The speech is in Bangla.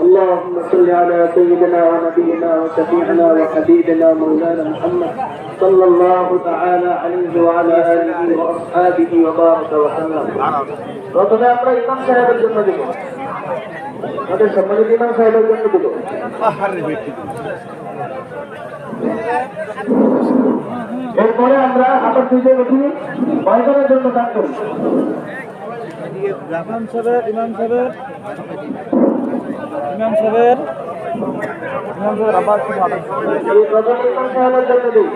اللهم صل على سيدنا ونبينا وشفيعنا وحبيبنا مولانا محمد صلى الله تعالى عليه وعلى آله وأصحابه وبارك وسلم. প্রথমে আমরা ইমাম সাহেবের জন্য দেব, আমাদের সম্মানিত ইমাম সাহেবের জন্য দেব। এরপরে আমরা আবার দুইজন উঠি বয়সের জন্য দান করি। ইমাম সাহেবের আবার প্রথমে ইমাম সাহেবের জন্য দিই।